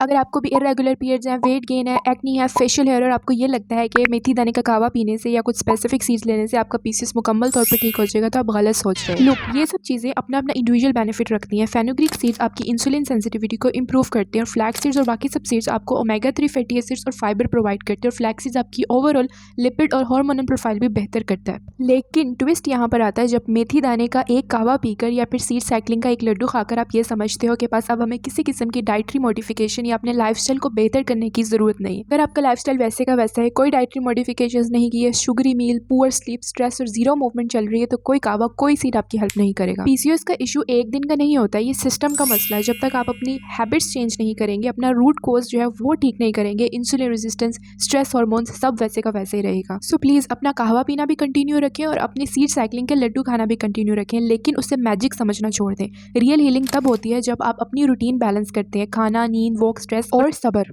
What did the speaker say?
अगर आपको भी इरेगुलर पीरियड्स हैं, वेट गेन है, एक्नी है, फेशियल हेयर और आपको ये लगता है कि मेथी दाने का कहवा पीने से या कुछ स्पेसिफिक सीड्स लेने से आपका पीसीओएस मुकम्मल तौर पे ठीक हो जाएगा, तो आप गलत सोच रहे हैं। लुक, ये सब चीज़ें अपना अपना इंडिविजुअल बेनिफिट रखती हैं। फेनुग्रीक सीड्स आपकी इंसुलिन सेंसिटिविटी को इंप्रूव करते हैं और फ्लैक्स सीड्स और बाकी सब सीड्स आपको ओमेगा 3 फैटी एसिड्स और फाइबर प्रोवाइड करते हैं और फ्लैक्स सीड्स आपकी ओवरऑल लिपिड और हार्मोनल प्रोफाइल भी बेहतर करता है। लेकिन ट्विस्ट यहाँ पर आता है जब मेथी दाने का एक कहवा पीकर या फिर सीड साइकिलिंग का एक लड्डू खाकर आप ये समझते हो कि पास अब हमें किसी किस्म की डाइटरी मॉडिफिकेशन या अपने लाइफस्टाइल को बेहतर करने की जरूरत नहीं। अगर आपका लाइफस्टाइल वैसे का वैसा है, कोई डाइटरी मॉडिफिकेशंस नहीं की है, शुगरी मील, पुअर स्लीप, स्ट्रेस और जीरो मूवमेंट चल रही है, तो कोई कहवा कोई सीड आपकी हेल्प नहीं करेगा। पीसीओएस का इशू एक दिन का नहीं होता है, ये सिस्टम का मसला है। जब तक आप अपनी हैबिट्स चेंज नहीं करेंगे, अपना रूट कोज जो है वो ठीक नहीं करेंगे, इंसुलिन रेजिस्टेंस, स्ट्रेस हार्मोन्स सब वैसे का वैसे ही रहेगा। सो प्लीज अपना कहवा पीना भी कंटिन्यू रखें और अपनी सीड साइकिलिंग के लड्डू खाना भी कंटिन्यू रखें, लेकिन उससे मैजिक समझना छोड़ दें। रियल हीलिंग तब होती है जब आप अपनी रूटीन बैलेंस करते हैं, खाना, नींद, वॉक, स्ट्रेस और सब्र।